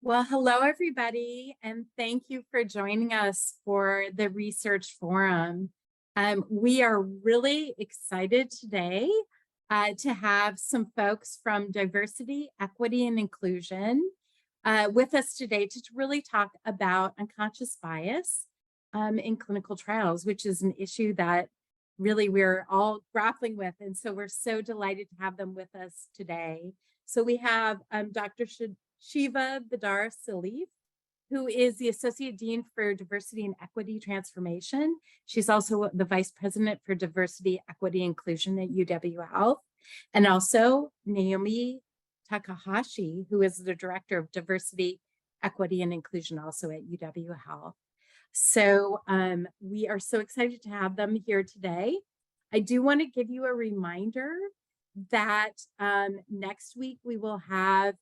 Well, hello, everybody, and thank you for joining us for the Research Forum. We are really excited today to have some folks from diversity, equity, and inclusion with us today to really talk about unconscious bias in clinical trials, which is an issue that really we're all grappling with. And so we're so delighted to have them with us today. So we have Dr. Shiva Bidar Salif, who is the Associate Dean for Diversity and Equity Transformation. She's also the Vice President for Diversity, Equity, Inclusion at UW Health. And also Naomi Takahashi, who is the Director of Diversity, Equity, and Inclusion also at UW Health. So we are so excited to have them here today. I do want to give you a reminder that next week we will have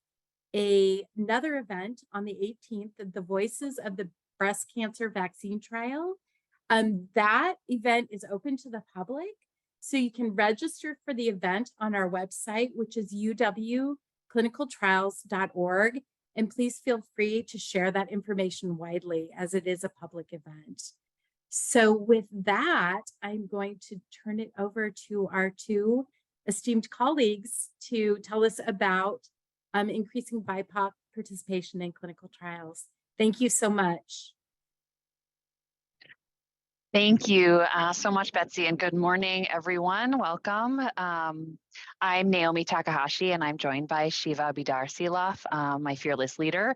another event on the 18th, the Voices of the Breast Cancer Vaccine Trial. That event is open to the public, so you can register for the event on our website, which is uwclinicaltrials.org. And please feel free to share that information widely as it is a public event. So with that, I'm going to turn it over to our two esteemed colleagues to tell us about increasing BIPOC participation in clinical trials. Thank you so much. Thank you so much, Betsy, and good morning, everyone. Welcome. I'm Naomi Takahashi, and I'm joined by Shiva Bidar Salif, my fearless leader,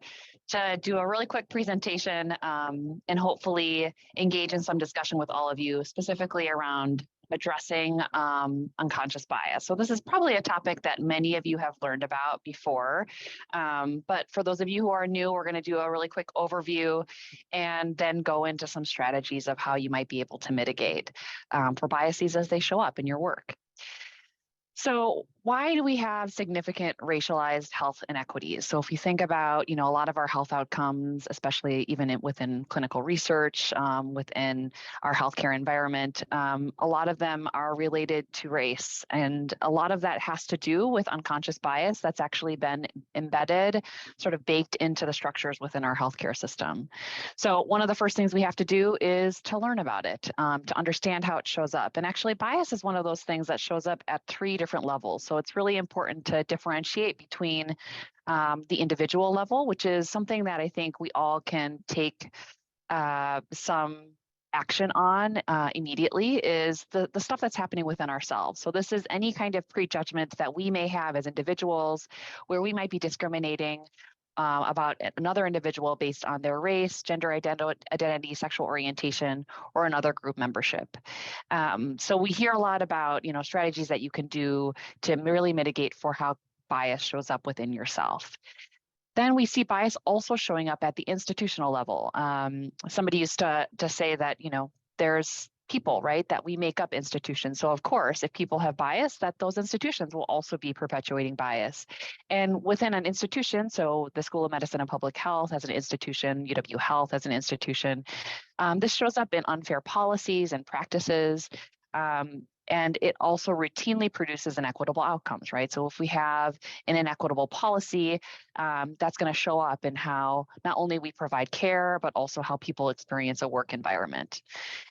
to do a really quick presentation and hopefully engage in some discussion with all of you, specifically around addressing unconscious bias. So this is probably a topic that many of you have learned about before, but for those of you who are new, we're going to do a really quick overview and then go into some strategies of how you might be able to mitigate for biases as they show up in your work. So why do we have significant racialized health inequities? So if you think about, a lot of our health outcomes, especially even within clinical research, within our healthcare environment, a lot of them are related to race. And a lot of that has to do with unconscious bias that's actually been embedded, sort of baked into the structures within our healthcare system. So one of the first things we have to do is to learn about it, to understand how it shows up. And actually bias is one of those things that shows up at 3 different levels. So it's really important to differentiate between the individual level, which is something that I think we all can take some action on immediately, is the stuff that's happening within ourselves. So this is any kind of prejudgment that we may have as individuals where we might be discriminating about another individual based on their race, gender identity, sexual orientation, or another group membership. So we hear a lot about, strategies that you can do to really mitigate for how bias shows up within yourself. Then we see bias also showing up at the institutional level. Somebody used to say that, there's people, right, that we make up institutions. So of course, if people have bias, that those institutions will also be perpetuating bias. And within an institution, so the School of Medicine and Public Health as an institution, UW Health as an institution, this shows up in unfair policies and practices. And it also routinely produces inequitable outcomes, right? So if we have an inequitable policy, that's going to show up in how not only we provide care, but also how people experience a work environment.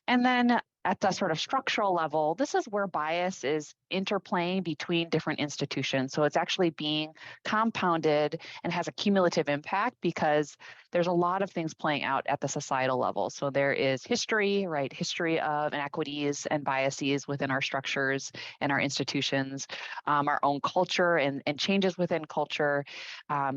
And then at the sort of structural level, this is where bias is interplaying between different institutions. So it's actually being compounded and has a cumulative impact because there's a lot of things playing out at the societal level. So there is history, right? History of inequities and biases within our structures and our institutions, our own culture and changes within culture,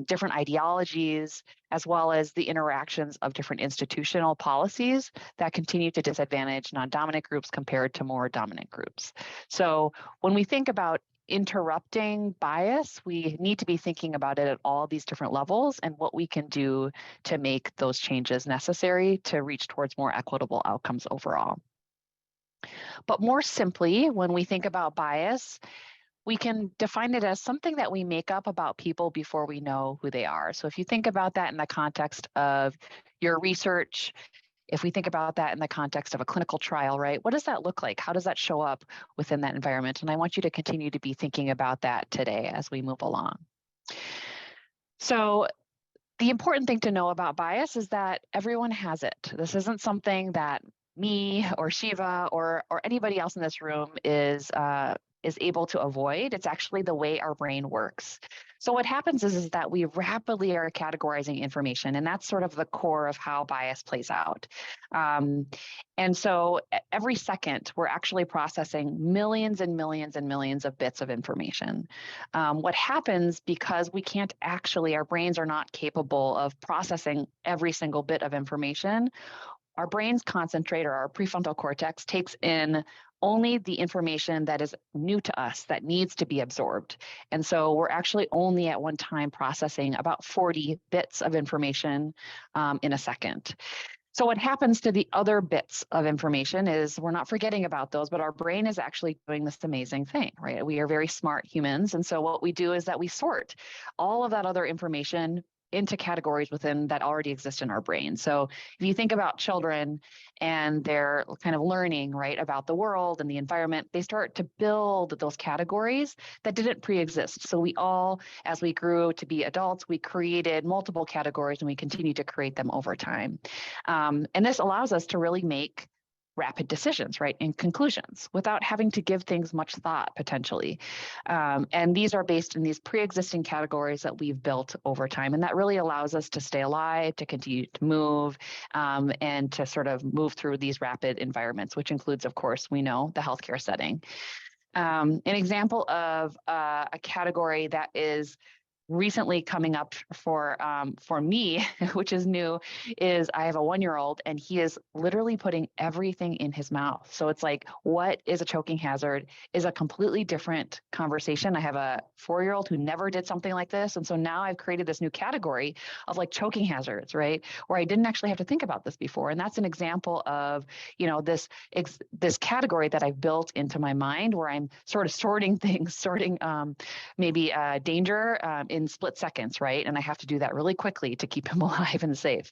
different ideologies, as well as the interactions of different institutional policies that continue to disadvantage non-dominant groups compared to more dominant groups. So when we think about interrupting bias, we need to be thinking about it at all these different levels and what we can do to make those changes necessary to reach towards more equitable outcomes overall. But more simply, when we think about bias, we can define it as something that we make up about people before we know who they are. So if you think about that in the context of your research, if we think about that in the context of a clinical trial, right, what does that look like? How does that show up within that environment? And I want you to continue to be thinking about that today as we move along. So the important thing to know about bias is that everyone has it. This isn't something that me or Shiva or anybody else in this room is able to avoid. It's actually the way our brain works. So what happens is that we rapidly are categorizing information, and that's sort of the core of how bias plays out. And so every second, we're actually processing millions and millions and millions of bits of information. What happens, because we can't actually, our brains are not capable of processing every single bit of information, our brains concentrate, or our prefrontal cortex takes in only the information that is new to us, that needs to be absorbed. And so we're actually only at one time processing about 40 bits of information in a second. So what happens to the other bits of information is we're not forgetting about those, but our brain is actually doing this amazing thing, right? We are very smart humans. And so what we do is that we sort all of that other information into categories within that already exist in our brain. So if you think about children and they're kind of learning, right, about the world and the environment, they start to build those categories that didn't pre-exist. So we all, as we grew to be adults, we created multiple categories and we continue to create them over time. And this allows us to really make rapid decisions, right, and conclusions without having to give things much thought potentially. And these are based in these pre-existing categories that we've built over time. And that really allows us to stay alive, to continue to move, and to sort of move through these rapid environments, which includes, of course, we know the healthcare setting. An example of a category that is recently coming up for me, which is new, is I have a 1-year-old and he is literally putting everything in his mouth. So it's like, what is a choking hazard is a completely different conversation. I have a 4-year-old who never did something like this. And so now I've created this new category of like choking hazards, right? Where I didn't actually have to think about this before. And that's an example of, this category that I've built into my mind where I'm sort of sorting things, sorting maybe danger in split seconds, right? And I have to do that really quickly to keep him alive and safe.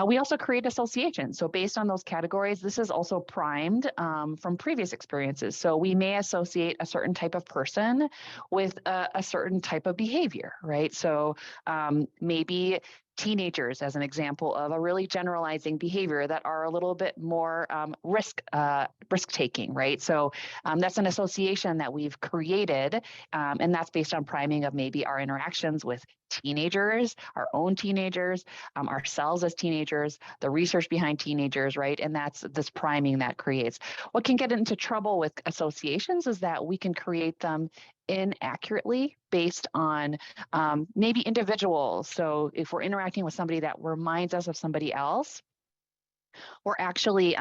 We also create associations. So based on those categories, this is also primed from previous experiences. So we may associate a certain type of person with a certain type of behavior, right? So maybe teenagers as an example of a really generalizing behavior that are a little bit more risk-taking, right? So that's an association that we've created, and that's based on priming of maybe our interactions with teenagers, our own teenagers, ourselves as teenagers, the research behind teenagers, right? And that's this priming that creates. What can get into trouble with associations is that we can create them inaccurately based on maybe individuals. So if we're interacting with somebody that reminds us of somebody else, we're actually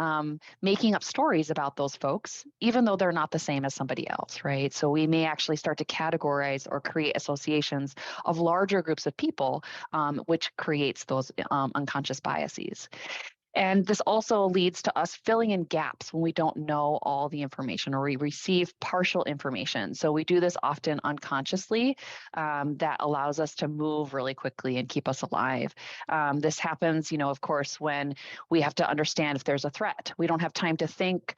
making up stories about those folks, even though they're not the same as somebody else, right? So we may actually start to categorize or create associations of larger groups of people, which creates those unconscious biases. And this also leads to us filling in gaps when we don't know all the information or we receive partial information. So we do this often unconsciously. That allows us to move really quickly and keep us alive. This happens, of course, when we have to understand if there's a threat. We don't have time to think.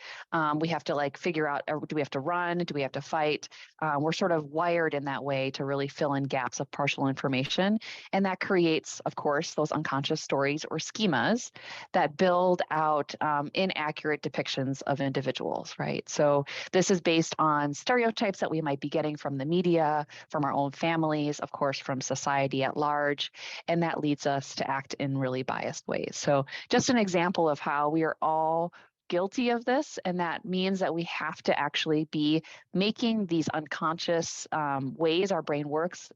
We have to figure out, do we have to run? Do we have to fight? We're sort of wired in that way to really fill in gaps of partial information. And that creates, of course, those unconscious stories or schemas that build out inaccurate depictions of individuals, right? So this is based on stereotypes that we might be getting from the media, from our own families, of course, from society at large, and that leads us to act in really biased ways. So just an example of how we are all guilty of this, and that means that we have to actually be making these unconscious ways our brain works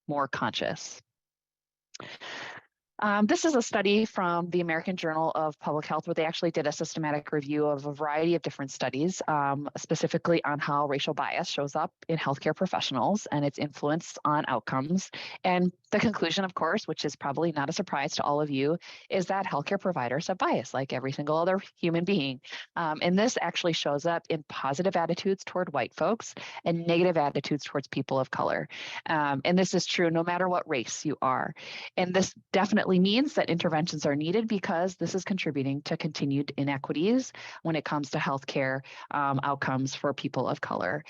more conscious. This is a study from the American Journal of Public Health where they actually did a systematic review of a variety of different studies, specifically on how racial bias shows up in healthcare professionals and its influence on outcomes. And the conclusion, of course, which is probably not a surprise to all of you, is that healthcare providers have bias like every single other human being. And this actually shows up in positive attitudes toward white folks and negative attitudes towards people of color. And this is true no matter what race you are. And this definitely means that interventions are needed because this is contributing to continued inequities when it comes to healthcare outcomes for people of color.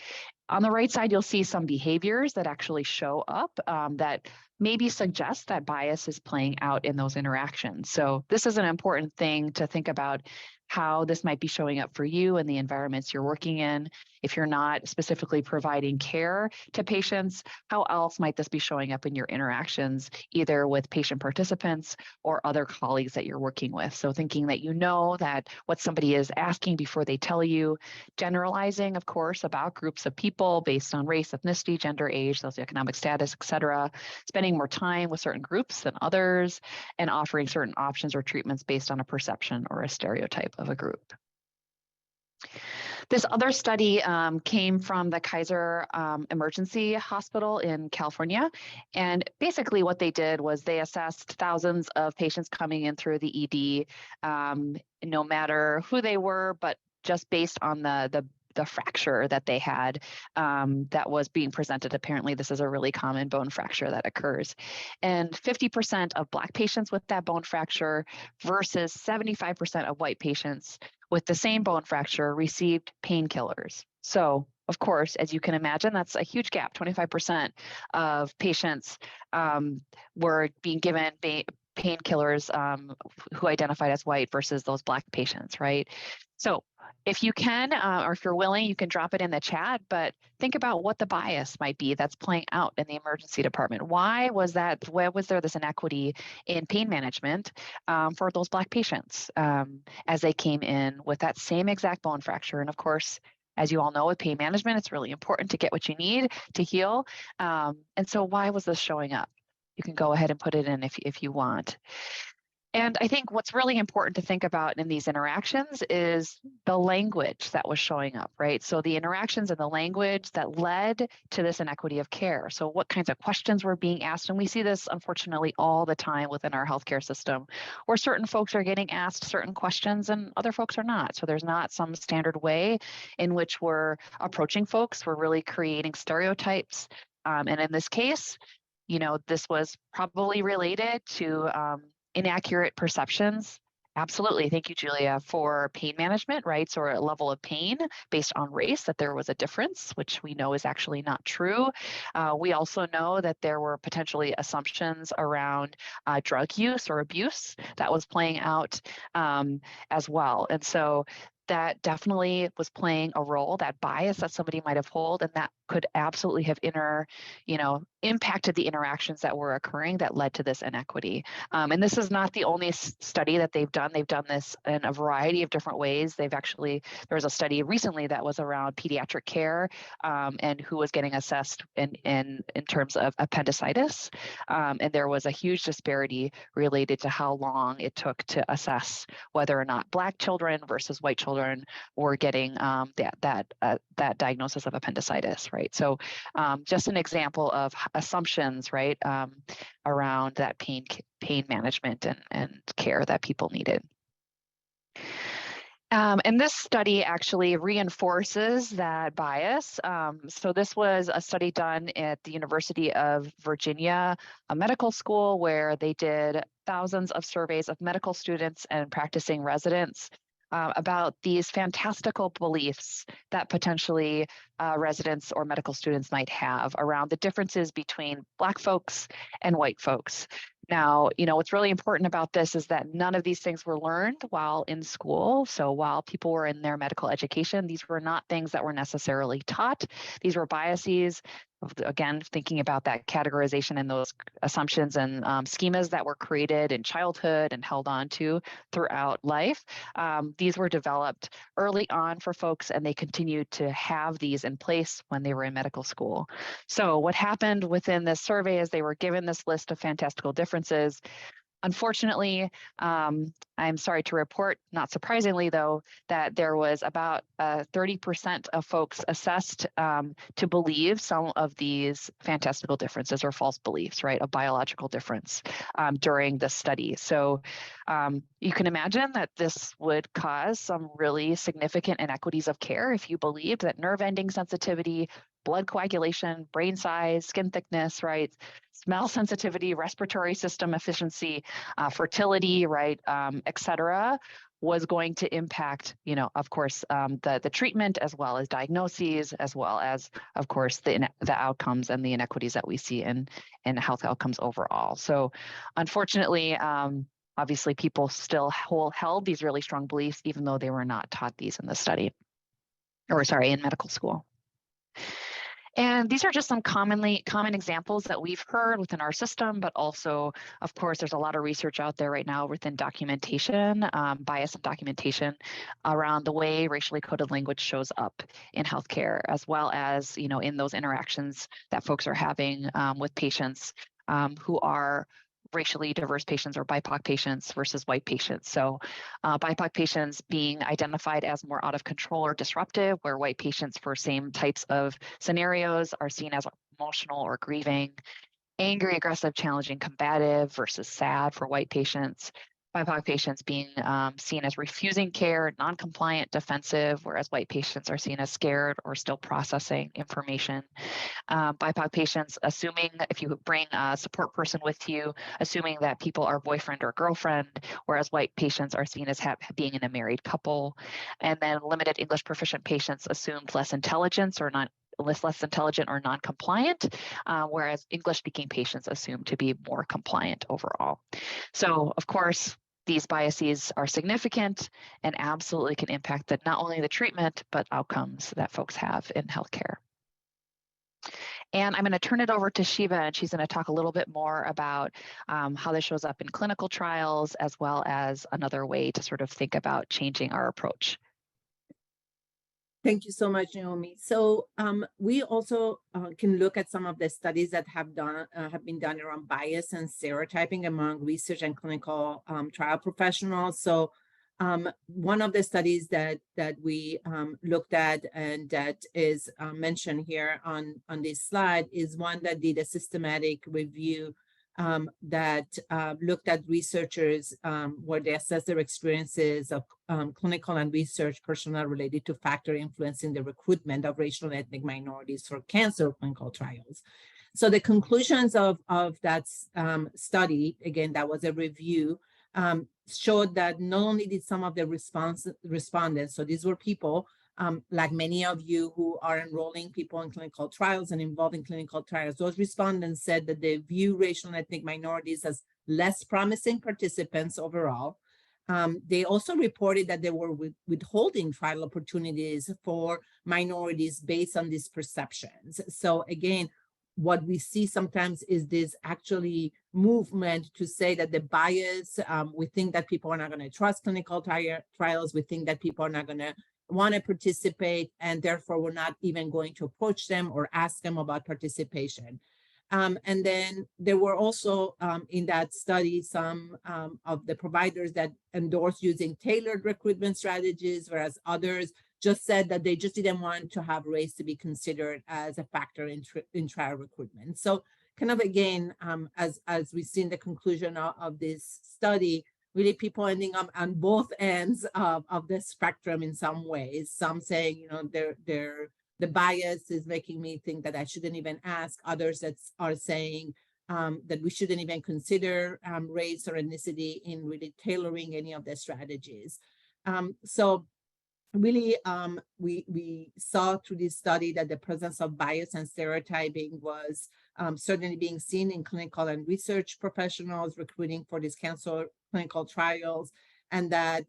On the right side, you'll see some behaviors that actually show up that maybe suggest that bias is playing out in those interactions. So this is an important thing to think about, how this might be showing up for you in the environments you're working in. If you're not specifically providing care to patients, how else might this be showing up in your interactions, either with patient participants or other colleagues that you're working with? So thinking that you know that what somebody is asking before they tell you, generalizing, of course, about groups of people based on race, ethnicity, gender, age, socioeconomic status, et cetera, spending more time with certain groups than others, and offering certain options or treatments based on a perception or a stereotype of a group. This other study came from the Kaiser Emergency Hospital in California. And basically what they did was they assessed thousands of patients coming in through the ED, no matter who they were, but just based on the fracture that they had that was being presented. Apparently, this is a really common bone fracture that occurs. And 50% of Black patients with that bone fracture versus 75% of white patients with the same bone fracture received painkillers. So, of course, as you can imagine, that's a huge gap. 25% of patients were being given painkillers who identified as white versus those Black patients, right? So if you can, or if you're willing, you can drop it in the chat, but think about what the bias might be that's playing out in the emergency department. Why was there this inequity in pain management for those Black patients as they came in with that same exact bone fracture? And of course, as you all know, with pain management, it's really important to get what you need to heal. And so why was this showing up? You can go ahead and put it in if you want. And I think what's really important to think about in these interactions is the language that was showing up, right? So the interactions and the language that led to this inequity of care. So what kinds of questions were being asked? And we see this, unfortunately, all the time within our healthcare system, where certain folks are getting asked certain questions and other folks are not. So there's not some standard way in which we're approaching folks. We're really creating stereotypes. And in this case, this was probably related to inaccurate perceptions. Absolutely. Thank you, Julia, for pain management, right? So a level of pain based on race, that there was a difference, which we know is actually not true. We also know that there were potentially assumptions around drug use or abuse that was playing out as well. And so that definitely was playing a role, that bias that somebody might have held, and that could absolutely have impacted the interactions that were occurring that led to this inequity. And this is not the only study that they've done. They've done this in a variety of different ways. There was a study recently that was around pediatric care and who was getting assessed in terms of appendicitis. And there was a huge disparity related to how long it took to assess whether or not Black children versus white children were getting that diagnosis of appendicitis, right? So just an example of assumptions, right, around that pain management and care that people needed. And this study actually reinforces that bias. So this was a study done at the University of Virginia, a medical school, where they did thousands of surveys of medical students and practicing residents about these fantastical beliefs that potentially residents or medical students might have around the differences between Black folks and white folks. Now, what's really important about this is that none of these things were learned while in school. So while people were in their medical education, these were not things that were necessarily taught. These were biases. Again, thinking about that categorization and those assumptions and schemas that were created in childhood and held on to throughout life. These were developed early on for folks, and they continued to have these in place when they were in medical school. So what happened within this survey is they were given this list of fantastical differences. Unfortunately, I'm sorry to report, not surprisingly though, that there was about 30% of folks assessed to believe some of these fantastical differences or false beliefs, right, a biological difference during the study. So you can imagine that this would cause some really significant inequities of care if you believed that nerve ending sensitivity blood coagulation, brain size, skin thickness, right? Smell sensitivity, respiratory system efficiency, fertility, right, et cetera, was going to impact, of course, the treatment as well as diagnoses, as well as, of course, the outcomes and the inequities that we see in health outcomes overall. So unfortunately, obviously people still held these really strong beliefs, even though they were not taught these in the study, in medical school. And these are just some common examples that we've heard within our system, but also, of course, there's a lot of research out there right now within documentation, bias and documentation around the way racially coded language shows up in healthcare, as well as, in those interactions that folks are having with patients who are racially diverse patients or BIPOC patients versus white patients. So BIPOC patients being identified as more out of control or disruptive, where white patients for same types of scenarios are seen as emotional or grieving, angry, aggressive, challenging, combative versus sad for white patients. BIPOC patients being seen as refusing care, non-compliant, defensive, whereas white patients are seen as scared or still processing information. BIPOC patients assuming, if you bring a support person with you, assuming that people are boyfriend or girlfriend, whereas white patients are seen as being in a married couple. And then limited English proficient patients assumed less intelligence or less intelligent or non-compliant, whereas English-speaking patients assumed to be more compliant overall. So, of course, these biases are significant and absolutely can impact not only the treatment, but outcomes that folks have in healthcare. And I'm going to turn it over to Shiva, and she's going to talk a little bit more about how this shows up in clinical trials, as well as another way to sort of think about changing our approach. Thank you so much, Naomi. So we also can look at some of the studies that have been done around bias and stereotyping among research and clinical trial professionals. So one of the studies that we looked at and that is mentioned here on this slide is one that did a systematic review that looked at researchers where they assessed their experiences of clinical and research personnel related to factors influencing the recruitment of racial and ethnic minorities for cancer clinical trials. So the conclusions of that study, again, that was a review, showed that not only did some of the respondents, so these were people like many of you who are enrolling people in clinical trials and involved in clinical trials, those respondents said that they view racial and ethnic minorities as less promising participants overall. They also reported that they were withholding trial opportunities for minorities based on these perceptions. So again, what we see sometimes is this actually movement to say that the bias, we think that people are not going to trust clinical trials, we think that people are not going to want to participate, and therefore we're not even going to approach them or ask them about participation. And then there were also in that study some of the providers that endorsed using tailored recruitment strategies, whereas others just said that they just didn't want to have race to be considered as a factor in trial recruitment. So kind of again, as we see in the conclusion of this study, really people ending up on both ends of the spectrum in some ways. Some saying, the bias is making me think that I shouldn't even ask. Others that are saying that we shouldn't even consider race or ethnicity in really tailoring any of the strategies. So really, we saw through this study that the presence of bias and stereotyping was certainly being seen in clinical and research professionals recruiting for these cancer clinical trials, and that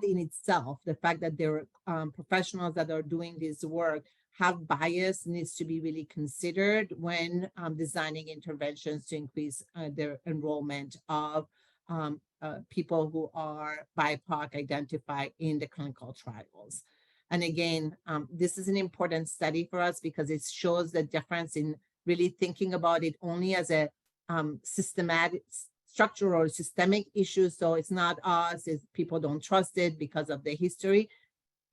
in itself, the fact that there are professionals that are doing this work have bias needs to be really considered when designing interventions to increase their enrollment of people who are BIPOC identified in the clinical trials. And again, this is an important study for us because it shows the difference in really thinking about it only as a systematic, structural or systemic issue. So it's not us, it's people don't trust it because of the history.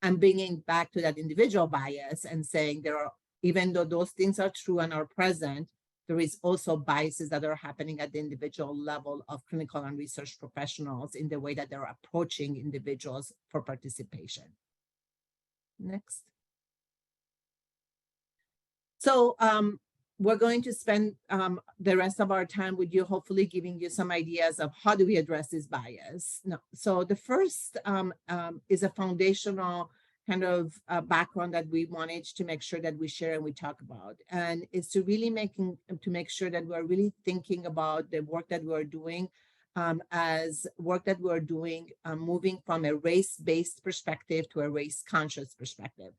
And bringing back to that individual bias and saying there are, even though those things are true and are present, there is also biases that are happening at the individual level of clinical and research professionals in the way that they're approaching individuals for participation. Next. So we're going to spend the rest of our time with you, hopefully giving you some ideas of how do we address this bias. No. So the first is a foundational kind of background that we wanted to make sure that we share and we talk about. And it's to really make sure that we're really thinking about the work that we're doing as work that we're doing, moving from a race-based perspective to a race-conscious perspective.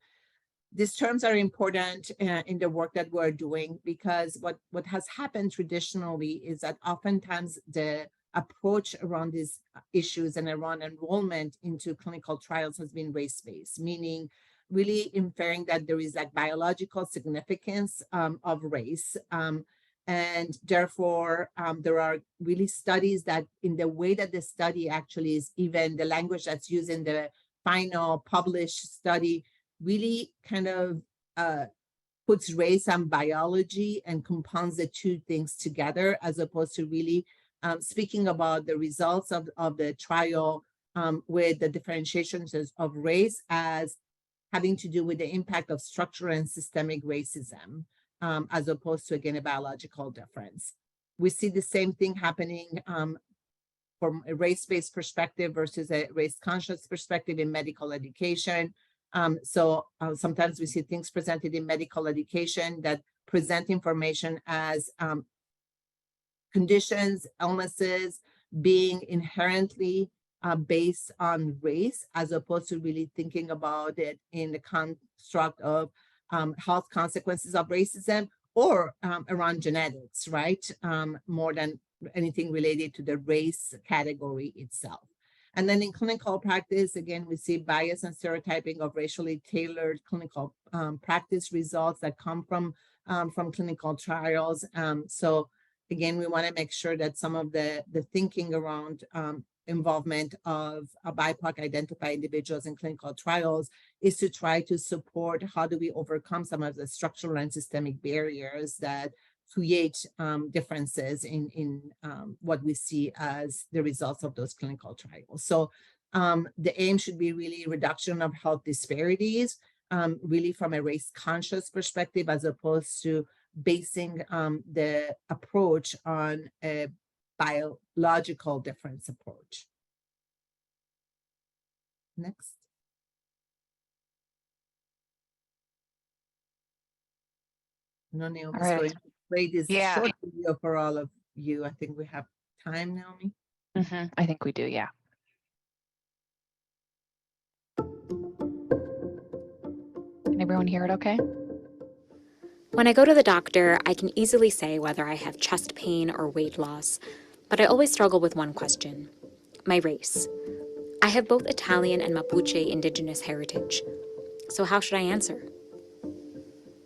These terms are important in the work that we're doing because what has happened traditionally is that oftentimes the approach around these issues and around enrollment into clinical trials has been race-based, meaning really inferring that there is like biological significance of race. And therefore, there are really studies that in the way that the study actually is, even the language that's used in the final published study really kind of puts race and biology and compounds the two things together, as opposed to really speaking about the results of the trial with the differentiations of race as having to do with the impact of structural and systemic racism, as opposed to, again, a biological difference. We see the same thing happening from a race-based perspective versus a race-conscious perspective in medical education. Sometimes we see things presented in medical education that present information as conditions, illnesses being inherently based on race, as opposed to really thinking about it in the construct of health consequences of racism or around genetics, right? More than anything related to the race category itself. And then in clinical practice, again, we see bias and stereotyping of racially tailored clinical practice results that come from clinical trials. So again, we want to make sure that some of the thinking around involvement of BIPOC identified individuals in clinical trials is to try to support how do we overcome some of the structural and systemic barriers that create differences in what we see as the results of those clinical trials. So the aim should be really reduction of health disparities, really from a race-conscious perspective, as opposed to basing the approach on a biological difference approach. Next. No, Naomi's going to play this short video for all of you. I think we have time, Naomi. I think we do, yeah. Can everyone hear it okay? When I go to the doctor, I can easily say whether I have chest pain or weight loss, but I always struggle with one question: my race. I have both Italian and Mapuche indigenous heritage. So how should I answer?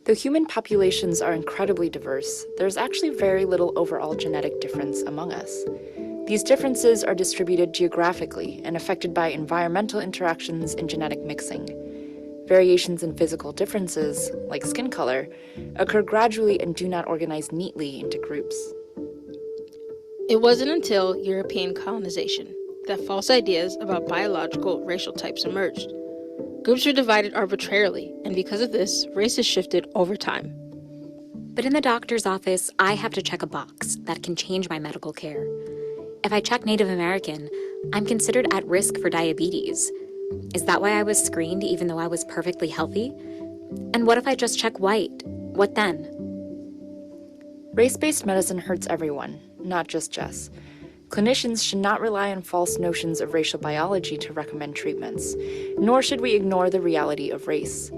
Though human populations are incredibly diverse, there's actually very little overall genetic difference among us. These differences are distributed geographically and affected by environmental interactions and genetic mixing. Variations in physical differences, like skin color, occur gradually and do not organize neatly into groups. It wasn't until European colonization that false ideas about biological racial types emerged. Groups were divided arbitrarily, and because of this, race has shifted over time. But in the doctor's office, I have to check a box that can change my medical care. If I check Native American, I'm considered at risk for diabetes. Is that why I was screened even though I was perfectly healthy? And what if I just check white? What then? Race-based medicine hurts everyone, not just Jess. Clinicians should not rely on false notions of racial biology to recommend treatments, nor should we ignore the reality of race.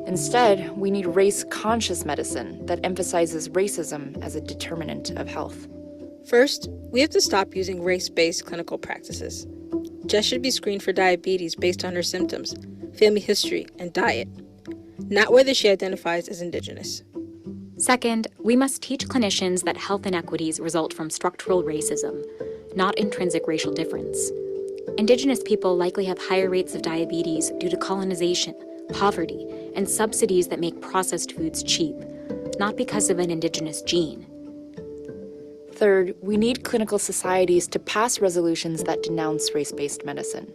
Instead, we need race-conscious medicine that emphasizes racism as a determinant of health. First, we have to stop using race-based clinical practices. Jess should be screened for diabetes based on her symptoms, family history, and diet, not whether she identifies as indigenous. Second, we must teach clinicians that health inequities result from structural racism, not intrinsic racial difference. Indigenous people likely have higher rates of diabetes due to colonization, poverty, and subsidies that make processed foods cheap, not because of an indigenous gene. Third, we need clinical societies to pass resolutions that denounce race-based medicine.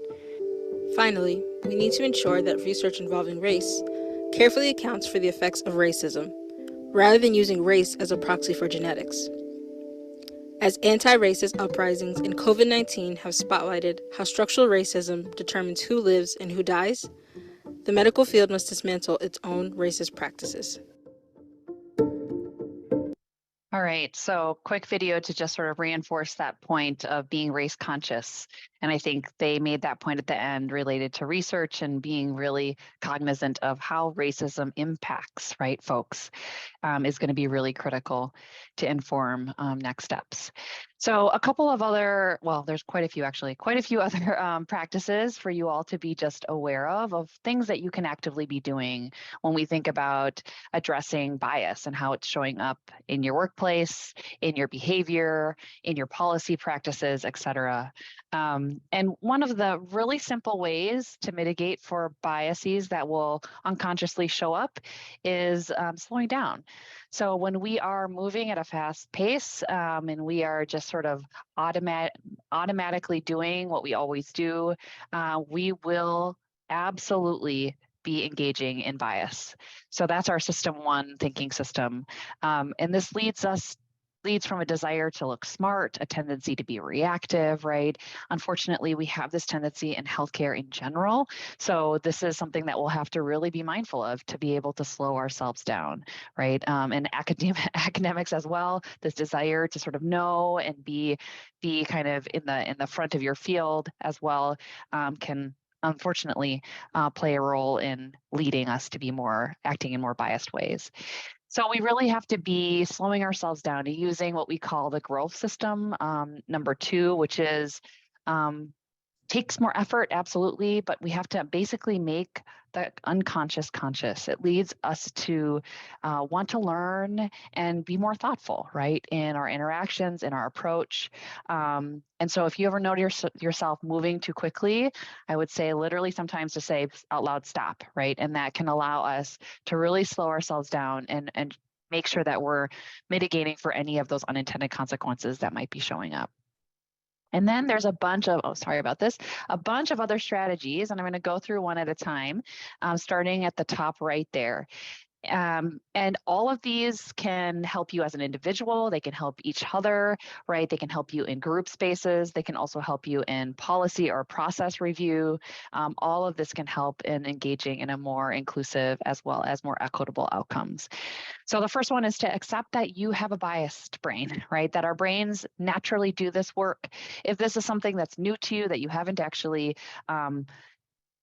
Finally, we need to ensure that research involving race carefully accounts for the effects of racism, rather than using race as a proxy for genetics. As anti-racist uprisings in COVID-19 have spotlighted how structural racism determines who lives and who dies, the medical field must dismantle its own racist practices. All right, so quick video to just sort of reinforce that point of being race conscious. And I think they made that point at the end related to research and being really cognizant of how racism impacts, right, folks, is going to be really critical to inform next steps. So a couple of other, well, there's quite a few actually, quite a few other practices for you all to be just aware of things that you can actively be doing when we think about addressing bias and how it's showing up in your workplace, in your behavior, in your policy practices, et cetera. And one of the really simple ways to mitigate for biases that will unconsciously show up is slowing down. So when we are moving at a fast pace and we are just sort of automatically doing what we always do, we will absolutely be engaging in bias. So that's our system one thinking system. And this leads from a desire to look smart, a tendency to be reactive, right? Unfortunately, we have this tendency in healthcare in general. So this is something that we'll have to really be mindful of to be able to slow ourselves down, right? And academics as well, this desire to sort of know and be kind of in the front of your field as well can unfortunately play a role in leading us to be acting in more biased ways. So we really have to be slowing ourselves down to using what we call the growth system, number 2, which is takes more effort, absolutely, but we have to basically make the unconscious conscious. It leads us to want to learn and be more thoughtful, right, in our interactions, in our approach. And so if you ever notice yourself moving too quickly, I would say literally sometimes to say out loud, stop, right? And that can allow us to really slow ourselves down and make sure that we're mitigating for any of those unintended consequences that might be showing up. And then there's a bunch of, a bunch of other strategies, and I'm going to go through one at a time, starting at the top right there. And all of these can help you as an individual. They can help each other, right? They can help you in group spaces. They can also help you in policy or process review. All of this can help in engaging in a more inclusive as well as more equitable outcomes. So the first one is to accept that you have a biased brain, right? That our brains naturally do this work. If this is something that's new to you that you haven't actually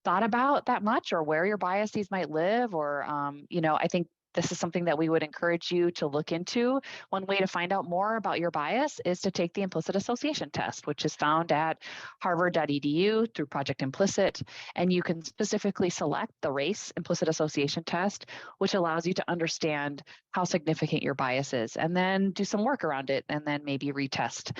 thought about that much, or where your biases might live, or I think this is something that we would encourage you to look into. One way to find out more about your bias is to take the implicit association test, which is found at harvard.edu through Project Implicit. And you can specifically select the race implicit association test, which allows you to understand how significant your bias is, and then do some work around it, and then maybe retest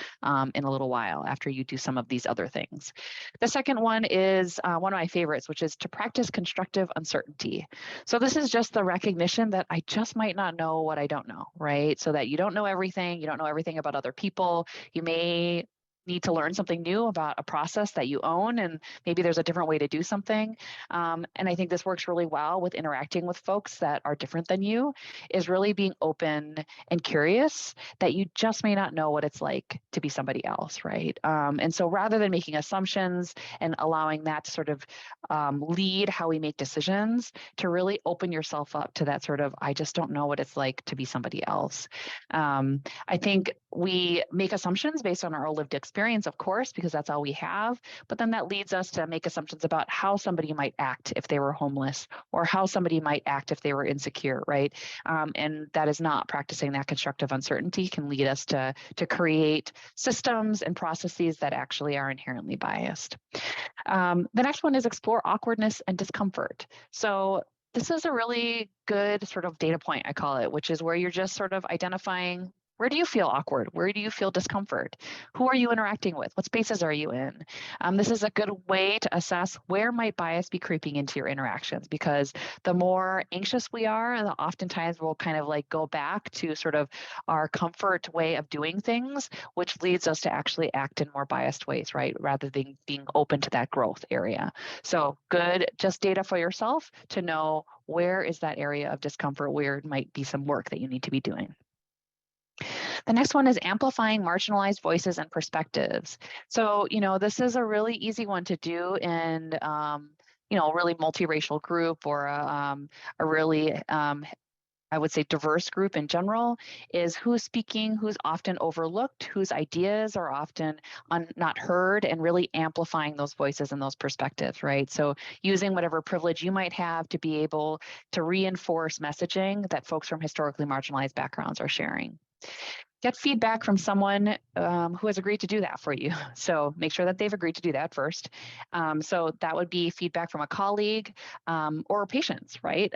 in a little while after you do some of these other things. The second one is one of my favorites, which is to practice constructive uncertainty. So this is just the recognition that I just might not know what I don't know, right? So that you don't know everything. You don't know everything about other people. You may need to learn something new about a process that you own, and maybe there's a different way to do something. And I think this works really well with interacting with folks that are different than you, is really being open and curious that you just may not know what it's like to be somebody else, right? And so rather than making assumptions and allowing that to sort of lead how we make decisions, to really open yourself up to that sort of, I just don't know what it's like to be somebody else. I think we make assumptions based on our lived experience, of course, because that's all we have. But then that leads us to make assumptions about how somebody might act if they were homeless, or how somebody might act if they were insecure, right? And that is not practicing that constructive uncertainty, can lead us to create systems and processes that actually are inherently biased. The next one is explore awkwardness and discomfort. So this is a really good sort of data point, I call it, which is where you're just sort of identifying Where do you feel awkward? Where do you feel discomfort? Who are you interacting with? What spaces are you in? This is a good way to assess where might bias be creeping into your interactions, because the more anxious we are, the oftentimes we'll kind of like go back to sort of our comfort way of doing things, which leads us to actually act in more biased ways, right? Rather than being open to that growth area. So good, just data for yourself to know where is that area of discomfort, where it might be some work that you need to be doing. The next one is amplifying marginalized voices and perspectives. So, this is a really easy one to do in, a really multiracial group or a really, I would say, diverse group in general, is who's speaking, who's often overlooked, whose ideas are often not heard, and really amplifying those voices and those perspectives, right? So using whatever privilege you might have to be able to reinforce messaging that folks from historically marginalized backgrounds are sharing. Get feedback from someone who has agreed to do that for you. So make sure that they've agreed to do that first. So that would be feedback from a colleague or patients, right?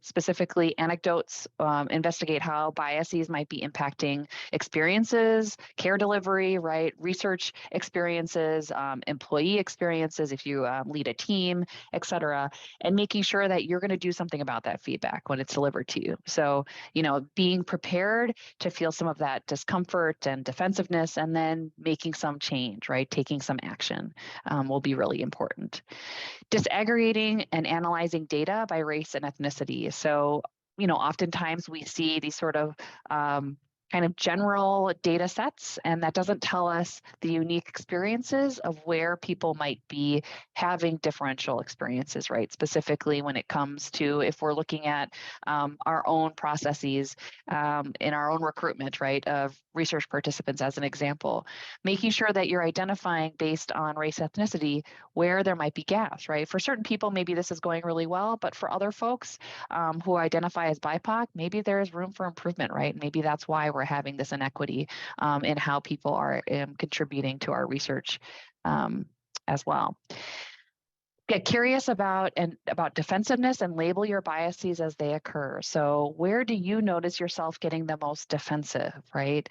Specifically anecdotes, investigate how biases might be impacting experiences, care delivery, right? Research experiences, employee experiences, if you lead a team, et cetera, and making sure that you're going to do something about that feedback when it's delivered to you. So, being prepared to feel some of that discomfort and defensiveness, and then making some change, right? Taking some action will be really important. Disaggregating and analyzing data by race and ethnicity. So, oftentimes we see these sort of kind of general data sets, and that doesn't tell us the unique experiences of where people might be having differential experiences, right? Specifically when it comes to, if we're looking at our own processes in our own recruitment, right, of research participants as an example, making sure that you're identifying based on race, ethnicity, where there might be gaps, right? For certain people, maybe this is going really well, but for other folks who identify as BIPOC, maybe there's room for improvement, right? Maybe that's why we're having this inequity in how people are contributing to our research as well. Get curious about defensiveness and label your biases as they occur. So where do you notice yourself getting the most defensive, right?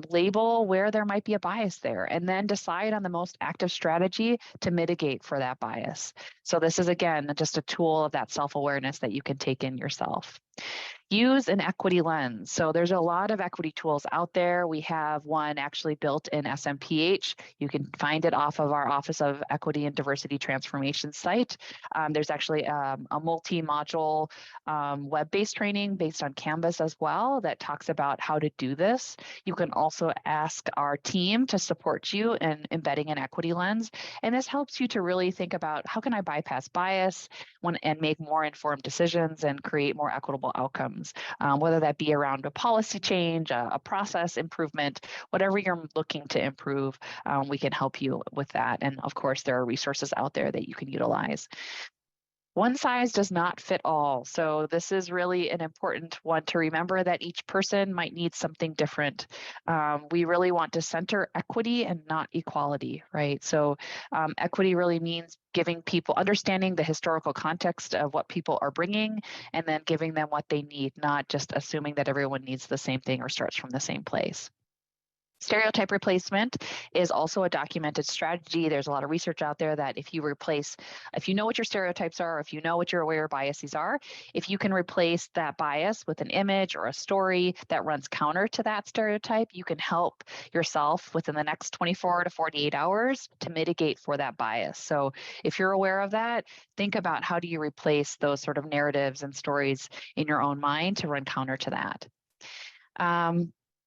Label where there might be a bias there, and then decide on the most active strategy to mitigate for that bias. So this is, again, just a tool of that self-awareness that you can take in yourself. Use an equity lens. So there's a lot of equity tools out there. We have one actually built in SMPH. You can find it off of our Office of Equity and Diversity Transformation site. There's actually a multi-module web-based training based on Canvas as well that talks about how to do this. You can also ask our team to support you in embedding an equity lens. And this helps you to really think about, how can I bypass bias and make more informed decisions and create more equitable outcomes, whether that be around a policy change, a process improvement, whatever you're looking to improve, we can help you with that. And of course, there are resources out there that you can utilize. One size does not fit all. So this is really an important one to remember, that each person might need something different. We really want to center equity and not equality, right? So equity really means giving people, understanding the historical context of what people are bringing, and then giving them what they need, not just assuming that everyone needs the same thing or starts from the same place. Stereotype replacement is also a documented strategy. There's a lot of research out there that if you know what your stereotypes are, if you know what your aware biases are, if you can replace that bias with an image or a story that runs counter to that stereotype, you can help yourself within the next 24 to 48 hours to mitigate for that bias. So if you're aware of that, think about, how do you replace those sort of narratives and stories in your own mind to run counter to that.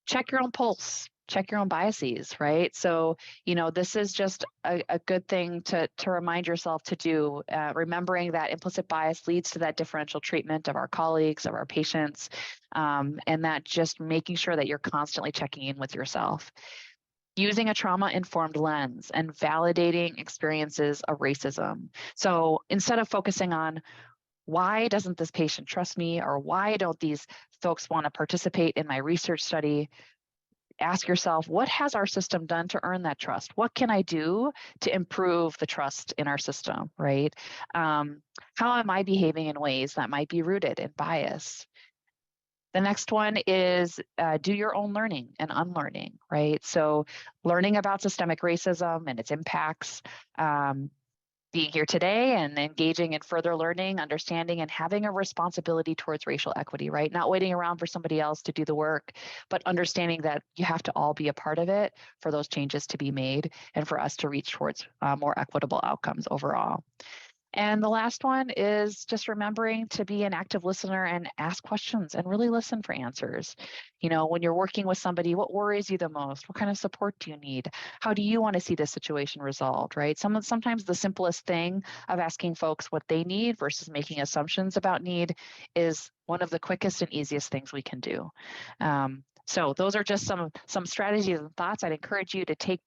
Check your own pulse. Check your own biases, right? So, this is just a good thing to remind yourself to do, remembering that implicit bias leads to that differential treatment of our colleagues, of our patients, and that just making sure that you're constantly checking in with yourself. Using a trauma-informed lens and validating experiences of racism. So instead of focusing on, why doesn't this patient trust me, or why don't these folks want to participate in my research study, ask yourself, what has our system done to earn that trust? What can I do to improve the trust in our system, right? How am I behaving in ways that might be rooted in bias? The next one is do your own learning and unlearning, right? So learning about systemic racism and its impacts, being here today and engaging in further learning, understanding, and having a responsibility towards racial equity, right? Not waiting around for somebody else to do the work, but understanding that you have to all be a part of it for those changes to be made and for us to reach towards more equitable outcomes overall. And the last one is just remembering to be an active listener and ask questions and really listen for answers. You know, when you're working with somebody, what worries you the most? What kind of support do you need? How do you want to see this situation resolved, right? Sometimes the simplest thing of asking folks what they need versus making assumptions about need is one of the quickest and easiest things we can do. So those are just some strategies and thoughts. I'd encourage you to take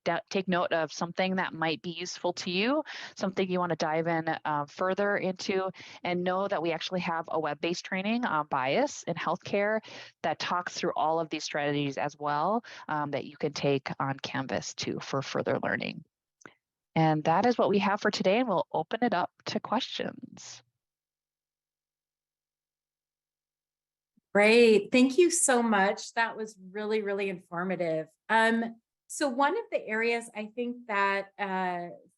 note of something that might be useful to you, something you want to dive in further into, and know that we actually have a web-based training on bias in healthcare that talks through all of these strategies as well, that you can take on Canvas too for further learning. And that is what we have for today, and we'll open it up to questions. Great. Thank you so much. That was really, really informative. So one of the areas I think that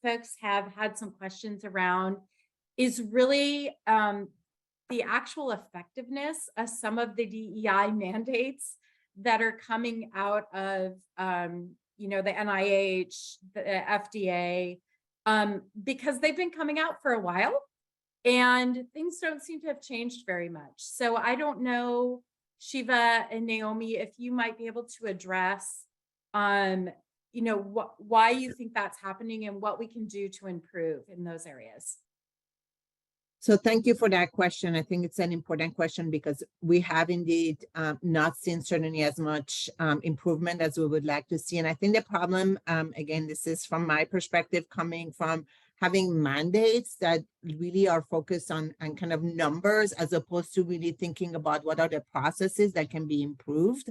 folks have had some questions around is really the actual effectiveness of some of the DEI mandates that are coming out of you know, the NIH, the FDA, because they've been coming out for a while. And things don't seem to have changed very much. So I don't know, Shiva and Naomi, if you might be able to address, you know, why you think that's happening and what we can do to improve in those areas. So thank you for that question. I think it's an important question because we have indeed not seen certainly as much improvement as we would like to see. And I think the problem, again, this is from my perspective, coming from having mandates that really are focused on kind of numbers as opposed to really thinking about what are the processes that can be improved,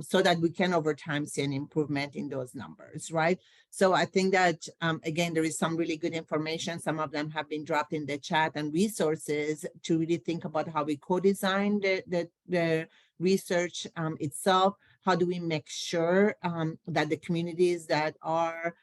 so that we can over time see an improvement in those numbers, right? So I think that, again, there is some really good information. Some of them have been dropped in the chat and resources to really think about how we co-design the research itself. How do we make sure that the communities that are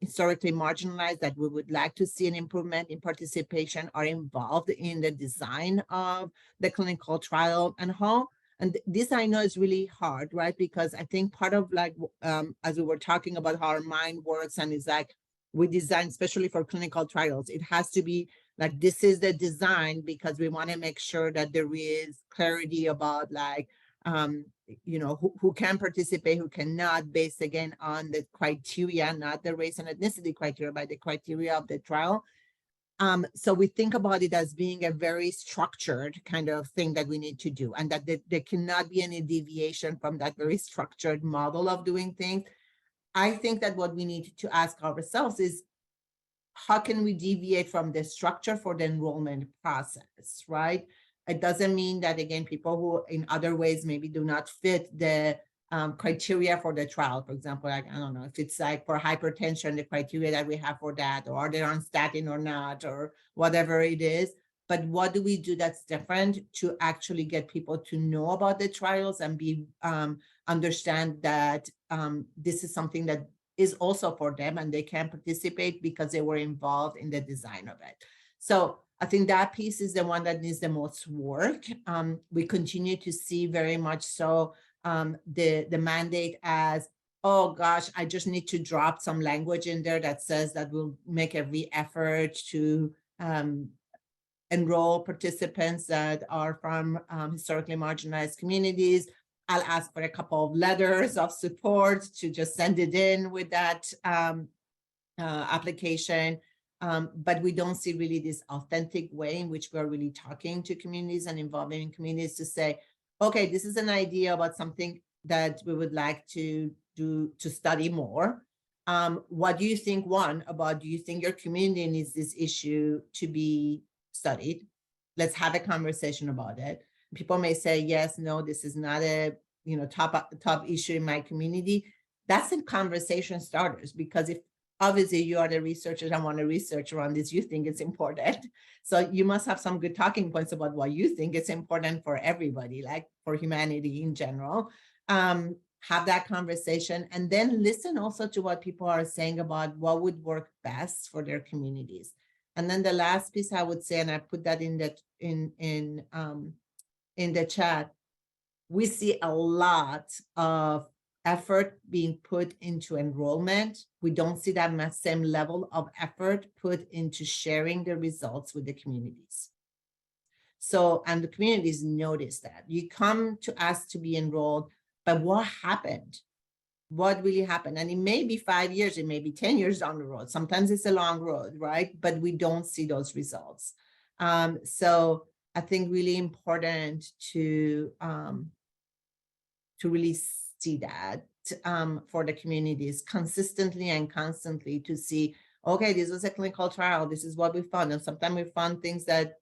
historically marginalized, that we would like to see an improvement in participation, are involved in the design of the clinical trial, and how. And this I know is really hard, right? Because I think part of like, as we were talking about how our mind works, and it's like we design, especially for clinical trials, it has to be like, this is the design because we want to make sure that there is clarity about like, you know, who can participate, who cannot, based again on the criteria, not the race and ethnicity criteria, but the criteria of the trial. So we think about it as being a very structured kind of thing that we need to do, and that there cannot be any deviation from that very structured model of doing things. I think that what we need to ask ourselves is, how can we deviate from the structure for the enrollment process, right? It doesn't mean that, again, people who in other ways maybe do not fit the criteria for the trial, for example, like, I don't know, if it's like for hypertension, the criteria that we have for that, or are they on statin or not, or whatever it is. But what do we do that's different to actually get people to know about the trials and be understand that this is something that is also for them and they can participate because they were involved in the design of it. So I think that piece is the one that needs the most work. We continue to see very much so the mandate as, oh gosh, I just need to drop some language in there that says that we'll make every effort to enroll participants that are from historically marginalized communities. I'll ask for a couple of letters of support to just send it in with that application. But we don't see really this authentic way in which we're really talking to communities and involving communities to say, okay, this is an idea about something that we would like to do, to study more. What do you think, do you think your community needs this issue to be studied? Let's have a conversation about it. People may say, yes, no, this is not a top issue in my community. That's in conversation starters, because if obviously you are the researchers and want to research around this, you think it's important. So you must have some good talking points about why you think it's important for everybody, like for humanity in general. Have that conversation and then listen also to what people are saying about what would work best for their communities. And then the last piece I would say, and I put that in the chat, we see a lot of effort being put into enrollment. We don't see that same level of effort put into sharing the results with the communities. So, and the communities notice that. You come to us to be enrolled, but what happened? What really happened? And it may be 5 years, it may be 10 years down the road. Sometimes it's a long road, right? But we don't see those results. So I think really important to really see that for the communities consistently and constantly to see, okay, this was a clinical trial. This is what we found. And sometimes we found things that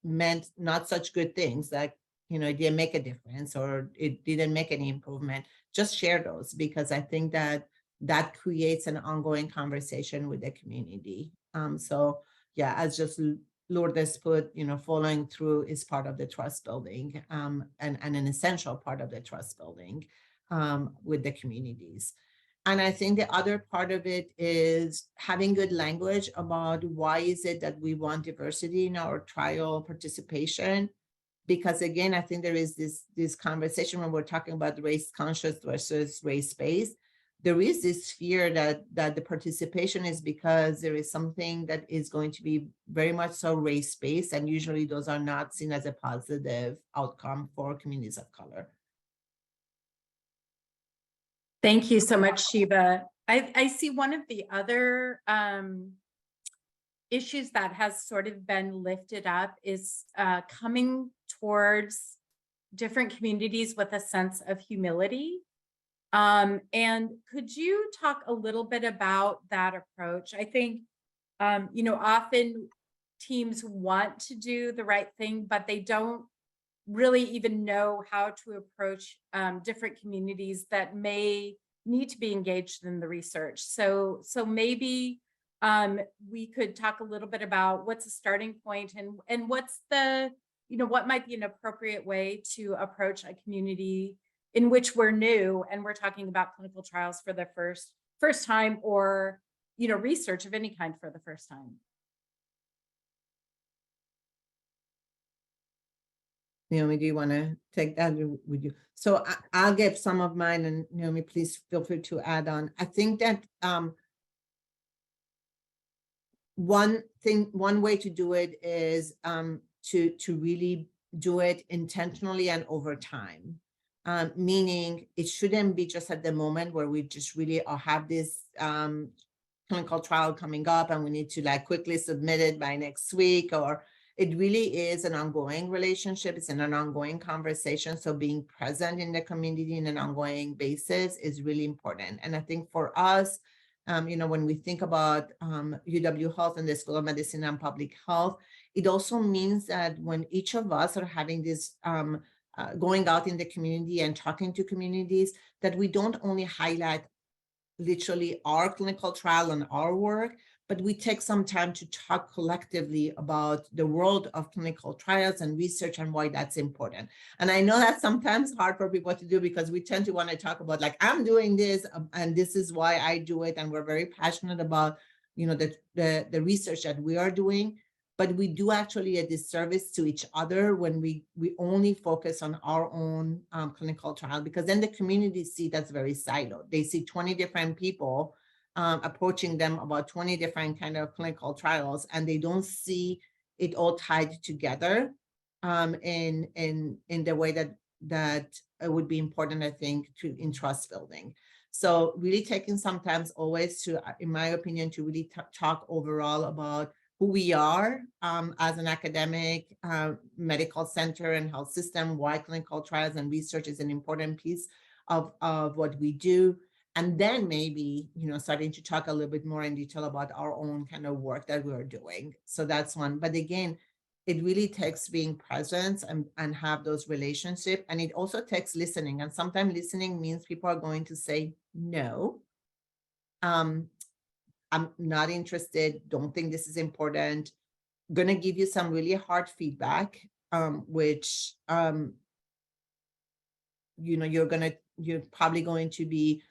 meant not such good things, like, you know, it didn't make a difference or it didn't make any improvement. Just share those, because I think that that creates an ongoing conversation with the community. So yeah, as just Lourdes put, you know, following through is part of the trust building, and an essential part of the trust building with the communities. And I think the other part of it is having good language about why is it that we want diversity in our trial participation. Because again, I think there is this conversation when we're talking about race conscious versus race based. There is this fear that the participation is because there is something that is going to be very much so race based, and usually those are not seen as a positive outcome for communities of color. Thank you so much, Shiva. I see one of the other issues that has sort of been lifted up is coming towards different communities with a sense of humility. And could you talk a little bit about that approach? I think, you know, often teams want to do the right thing, but they don't really even know how to approach different communities that may need to be engaged in the research. So maybe we could talk a little bit about what's the starting point and what's the, you know, what might be an appropriate way to approach a community in which we're new and we're talking about clinical trials for the first time, or, you know, research of any kind for the first time. Naomi, do you want to take that, or would you? So I'll give some of mine, and Naomi, please feel free to add on. I think that one way to do it is to really do it intentionally and over time. Meaning it shouldn't be just at the moment where we just really have this clinical trial coming up and we need to like quickly submit it by next week, or it really is an ongoing relationship. It's an ongoing conversation. So being present in the community in an ongoing basis is really important. And I think for us, you know, when we think about UW Health and the School of Medicine and Public Health, it also means that when each of us are having this going out in the community and talking to communities, that we don't only highlight literally our clinical trial and our work, but we take some time to talk collectively about the world of clinical trials and research and why that's important. And I know that's sometimes hard for people to do, because we tend to want to talk about like, I'm doing this and this is why I do it. And we're very passionate about, you know, the research that we are doing. But we do actually a disservice to each other when we only focus on our own clinical trial, because then the community see that's very siloed. They see 20 different people approaching them about 20 different kind of clinical trials, and they don't see it all tied together in the way that it would be important, I think, in trust building. So really taking some time always to, in my opinion, to really talk overall about who we are as an academic medical center and health system, why clinical trials and research is an important piece of what we do. And then maybe, you know, starting to talk a little bit more in detail about our own kind of work that we're doing. So that's one. But again, it really takes being present and have those relationships. And it also takes listening. And sometimes listening means people are going to say no. I'm not interested, don't think this is important. Gonna give you some really hard feedback, which you're probably going to be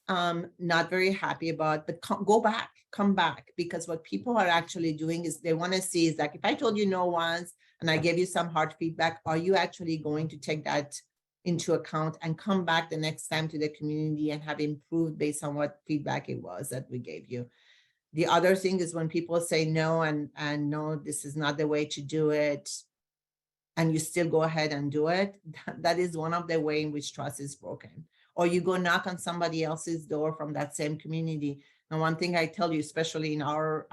not very happy about, but come back, because what people are actually doing is they want to see is like, if I told you no once and I gave you some hard feedback, are you actually going to take that into account and come back the next time to the community and have improved based on what feedback it was that we gave you? The other thing is when people say no and no, this is not the way to do it, and you still go ahead and do it, that is one of the way in which trust is broken. Or you go knock on somebody else's door from that same community. And one thing I tell you, especially in our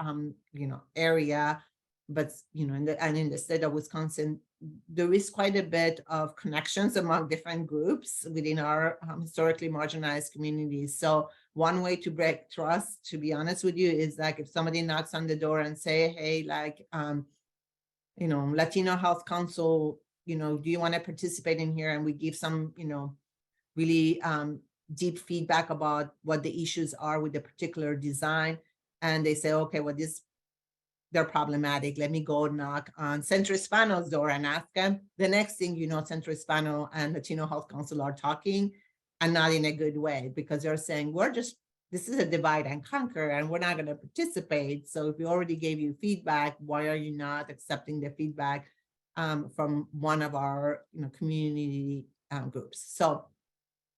area, but in the state of Wisconsin, there is quite a bit of connections among different groups within our historically marginalized communities. So one way to break trust, to be honest with you, is like if somebody knocks on the door and say, hey, like Latino Health Council, do you want to participate in here? And we give some, really deep feedback about what the issues are with the particular design. And they say, okay, well, they're problematic. Let me go knock on Centro Hispano's door and ask them. The next thing you know, Centro Hispano and Latino Health Council are talking, and not in a good way, because they're saying, this is a divide and conquer, and we're not going to participate. So if we already gave you feedback, why are you not accepting the feedback from one of our community groups? So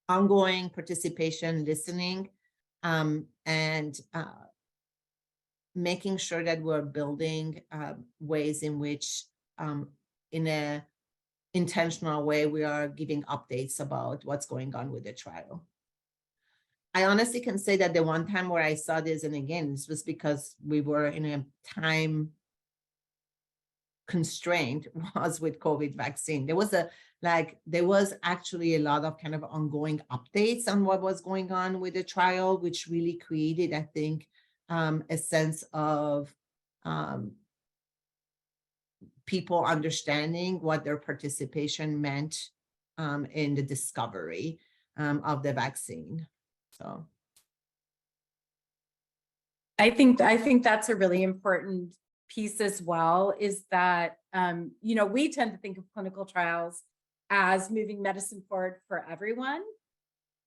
ongoing participation, listening, and making sure that we're building ways in which in a intentional way we are giving updates about what's going on with the trial. I honestly can say that the one time where I saw this, and again, this was because we were in a time constraint, was with COVID vaccine. There was actually a lot of kind of ongoing updates on what was going on with the trial, which really created, I think, a sense of people understanding what their participation meant in the discovery of the vaccine. So I think that's a really important piece as well, is that, we tend to think of clinical trials as moving medicine forward for everyone.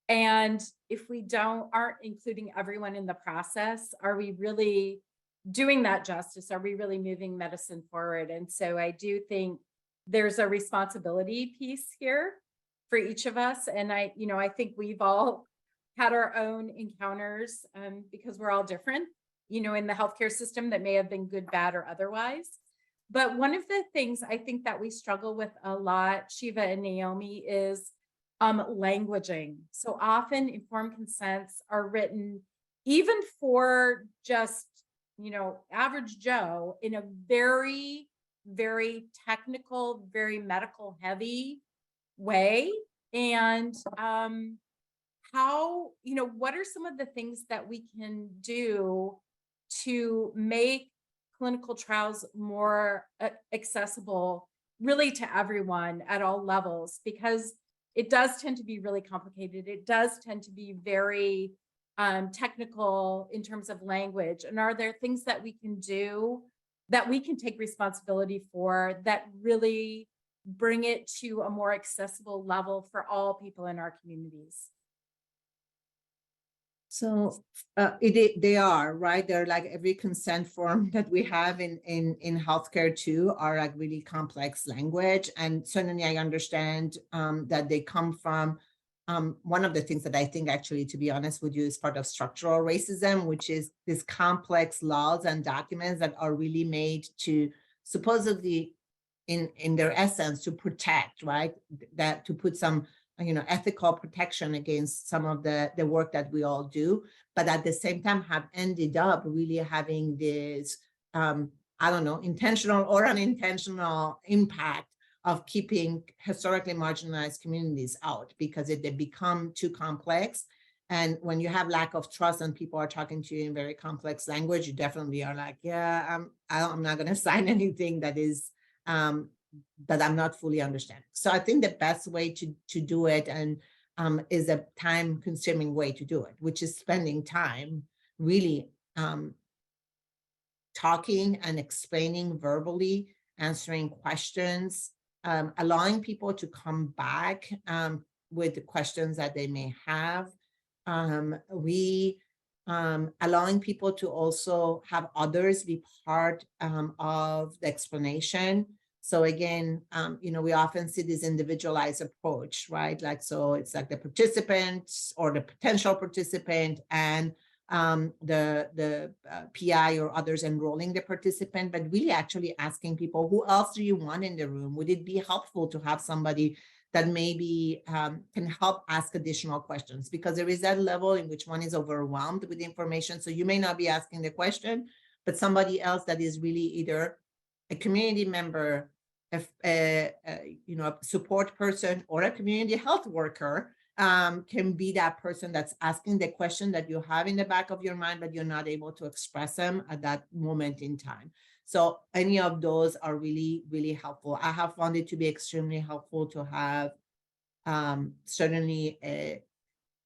And if we aren't including everyone in the process, are we really doing that justice? Are we really moving medicine forward? And so I do think there's a responsibility piece here for each of us. And I think we've all had our own encounters because we're all different, in the healthcare system that may have been good, bad, or otherwise. But one of the things I think that we struggle with a lot, Shiva and Naomi, is languaging. So often informed consents are written even for just, average Joe in a very, very technical, very medical heavy way. And what are some of the things that we can do to make clinical trials more accessible really to everyone at all levels? Because it does tend to be really complicated. It does tend to be very technical in terms of language. And are there things that we can do that we can take responsibility for that really bring it to a more accessible level for all people in our communities? So they are, right? They're like every consent form that we have in healthcare too are like really complex language. And certainly I understand that they come from one of the things that I think actually, to be honest with you, is part of structural racism, which is these complex laws and documents that are really made to supposedly in their essence to protect, right? That to put some ethical protection against some of the work that we all do, but at the same time have ended up really having this, intentional or unintentional impact of keeping historically marginalized communities out because they become too complex. And when you have lack of trust and people are talking to you in very complex language, you definitely are like, yeah, I'm not going to sign anything that is that I'm not fully understanding. So I think the best way to do it, and is a time-consuming way to do it, which is spending time really talking and explaining verbally, answering questions, allowing people to come back with the questions that they may have. Allowing people to also have others be part of the explanation. So again, we often see this individualized approach, right? Like, so it's like the participant or the potential participant and the PI or others enrolling the participant, but really actually asking people, who else do you want in the room? Would it be helpful to have somebody that maybe can help ask additional questions? Because there is that level in which one is overwhelmed with information. So you may not be asking the question, but somebody else that is really either a community member, a support person, or a community health worker can be that person that's asking the question that you have in the back of your mind, but you're not able to express them at that moment in time. So any of those are really, really helpful. I have found it to be extremely helpful to have certainly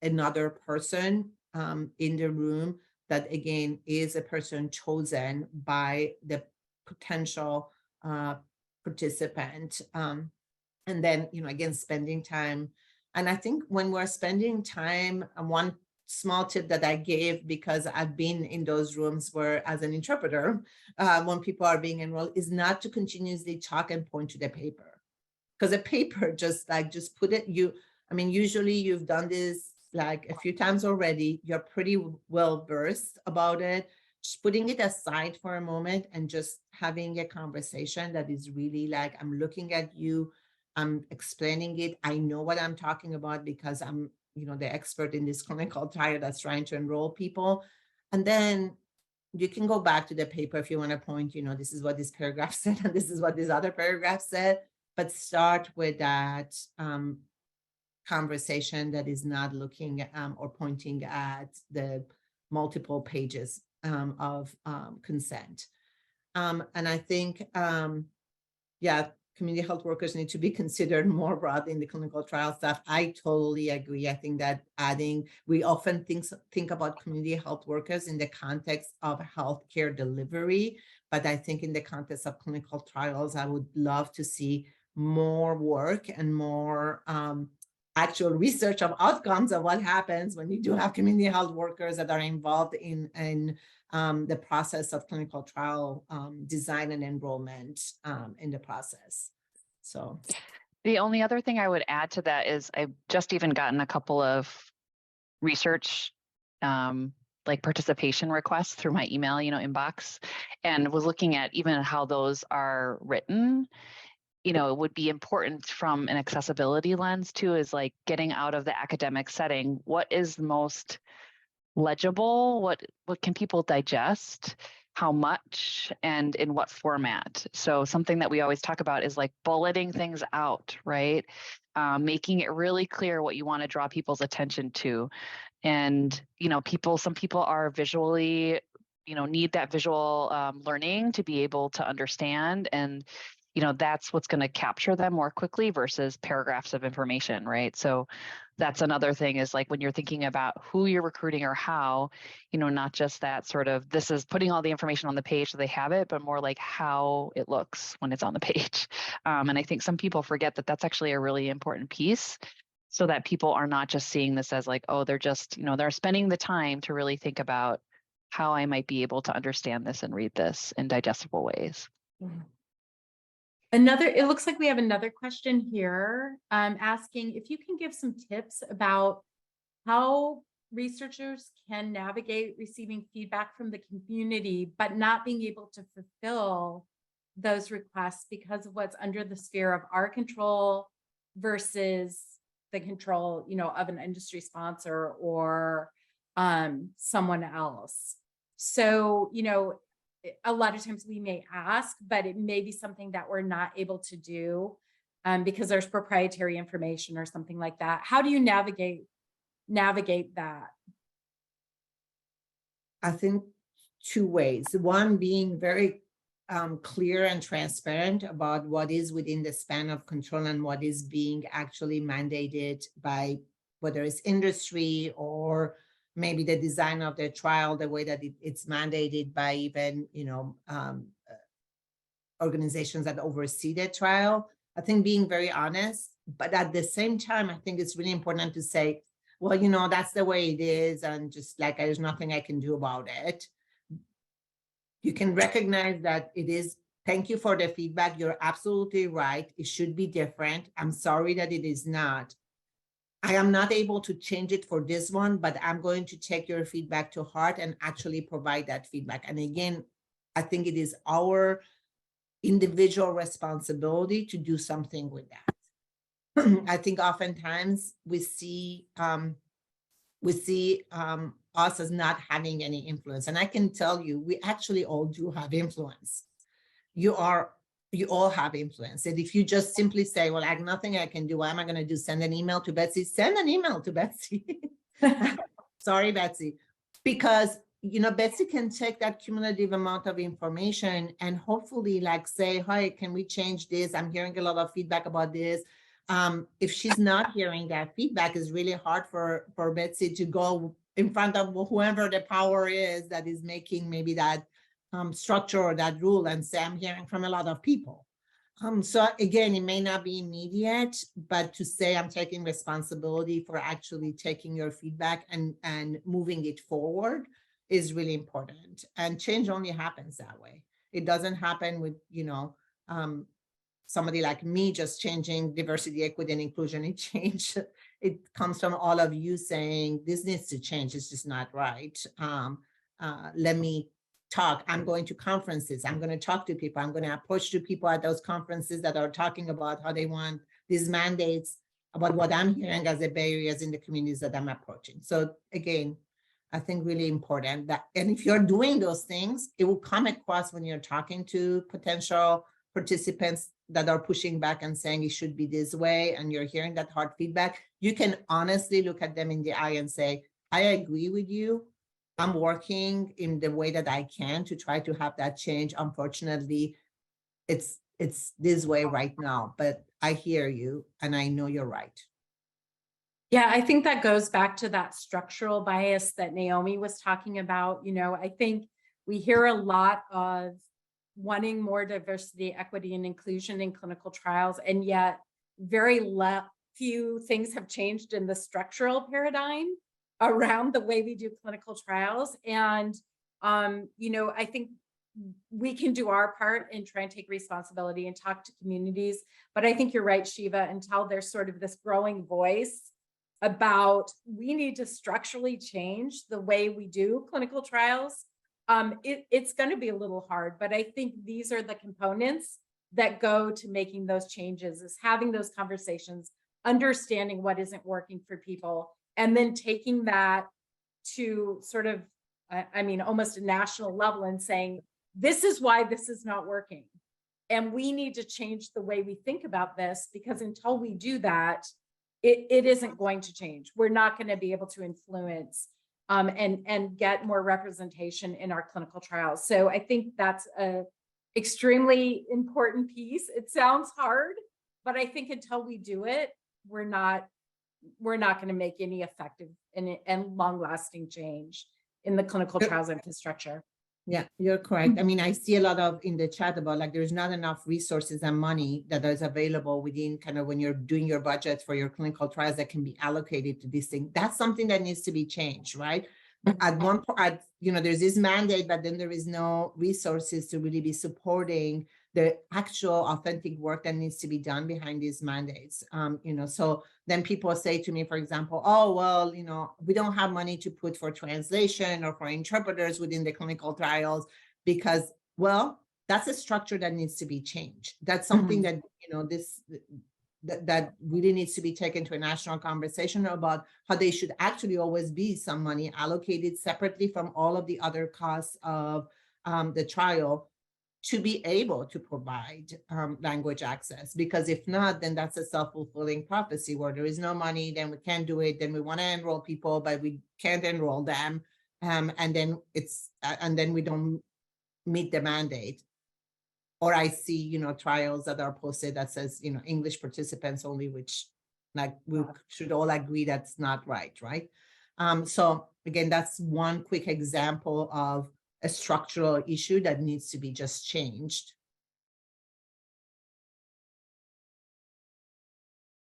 another person in the room that, again, is a person chosen by the potential participant. And then, again, spending time. And I think when we're spending time, one small tip that I gave, because I've been in those rooms where, as an interpreter, when people are being enrolled, is not to continuously talk and point to the paper. Because a paper, just put it, usually you've done this like a few times already, you're pretty well versed about it. Just putting it aside for a moment and just having a conversation that is really like, I'm looking at you, I'm explaining it. I know what I'm talking about because I'm, the expert in this clinical trial that's trying to enroll people. And then you can go back to the paper if you want to point, this is what this paragraph said, and this is what this other paragraph said, but start with that conversation that is not looking or pointing at the multiple pages of consent. And I think, community health workers need to be considered more broadly in the clinical trial stuff. I totally agree. I think that we often think about community health workers in the context of healthcare delivery, but I think in the context of clinical trials, I would love to see more work and more actual research of outcomes of what happens when you do have community health workers that are involved in the process of clinical trial design and enrollment in the process. So the only other thing I would add to that is I've just even gotten a couple of research like participation requests through my email, inbox, and was looking at even how those are written. It would be important from an accessibility lens too, is like getting out of the academic setting. What is the most legible? What can people digest? How much and in what format? So something that we always talk about is like bulleting things out, right? Making it really clear what you want to draw people's attention to. And, some people are visually, need that visual learning to be able to understand. And that's what's going to capture them more quickly versus paragraphs of information, right? So that's another thing, is like when you're thinking about who you're recruiting or how, not just that sort of, this is putting all the information on the page so they have it, but more like how it looks when it's on the page. And I think some people forget that that's actually a really important piece, so that people are not just seeing this as like, oh, they're just, they're spending the time to really think about how I might be able to understand this and read this in digestible ways. It looks like we have another question here asking if you can give some tips about how researchers can navigate receiving feedback from the community, but not being able to fulfill those requests because of what's under the sphere of our control versus the control, of an industry sponsor or someone else. So, a lot of times we may ask, but it may be something that we're not able to do because there's proprietary information or something like that. How do you navigate that? I think two ways. One, being very clear and transparent about what is within the span of control and what is being actually mandated by whether it's industry or maybe the design of the trial, the way that it's mandated by even, organizations that oversee the trial. I think being very honest, but at the same time, I think it's really important to say, well, that's the way it is. And just like, there's nothing I can do about it. You can recognize that it is. Thank you for the feedback. You're absolutely right. It should be different. I'm sorry that it is not. I am not able to change it for this one, but I'm going to take your feedback to heart and actually provide that feedback. And again, I think it is our individual responsibility to do something with that. I think oftentimes we see us as not having any influence. And I can tell you, we actually all do have influence. You all have influence. And if you just simply say, well, I have nothing I can do, what am I going to do? Send an email to Betsy? Send an email to Betsy. Sorry, Betsy. Because, Betsy can take that cumulative amount of information and hopefully like say, hi, can we change this? I'm hearing a lot of feedback about this. If she's not hearing that feedback, it's really hard for Betsy to go in front of whoever the power is that is making maybe that structure or that rule and say, I'm hearing from a lot of people. So again, it may not be immediate, but to say I'm taking responsibility for actually taking your feedback and moving it forward is really important. And change only happens that way. It doesn't happen with, somebody like me just changing diversity, equity, and inclusion. It comes from all of you saying this needs to change. It's just not right. Let me talk. I'm going to conferences. I'm going to talk to people. I'm going to approach to people at those conferences that are talking about how they want these mandates, about what I'm hearing as the barriers in the communities that I'm approaching. So again, I think really important that, and if you're doing those things, it will come across when you're talking to potential participants that are pushing back and saying it should be this way, and you're hearing that hard feedback, you can honestly look at them in the eye and say, I agree with you. I'm working in the way that I can to try to have that change. Unfortunately, it's this way right now, but I hear you and I know you're right. Yeah, I think that goes back to that structural bias that Naomi was talking about. I think we hear a lot of wanting more diversity, equity, and inclusion in clinical trials, and yet very few things have changed in the structural paradigm around the way we do clinical trials. And, I think we can do our part and try and take responsibility and talk to communities. But I think you're right, Shiva, until there's sort of this growing voice about we need to structurally change the way we do clinical trials. It's going to be a little hard, but I think these are the components that go to making those changes, is having those conversations, understanding what isn't working for people, and then taking that to sort of, almost a national level and saying, this is why this is not working. And we need to change the way we think about this, because until we do that, it isn't going to change. We're not going to be able to influence and get more representation in our clinical trials. So I think that's a extremely important piece. It sounds hard, but I think until we do it, we're not going to make any effective and long-lasting change in the clinical trials infrastructure. Yeah, you're correct. I see a lot of in the chat about like there's not enough resources and money that is available within kind of when you're doing your budget for your clinical trials that can be allocated to this thing. That's something that needs to be changed, right? At one point, there's this mandate, but then there is no resources to really be supporting the actual authentic work that needs to be done behind these mandates. So then people say to me, for example, oh, well, we don't have money to put for translation or for interpreters within the clinical trials because, well, that's a structure that needs to be changed. That's something that, that really needs to be taken to a national conversation about how they should actually always be some money allocated separately from all of the other costs of the trial to be able to provide language access. Because if not, then that's a self-fulfilling prophecy where there is no money, then we can't do it. Then we want to enroll people, but we can't enroll them. And then we don't meet the mandate. Or I see, trials that are posted that says, English participants only, which Like we should all agree that's not right, right? So again, that's one quick example of a structural issue that needs to be just changed.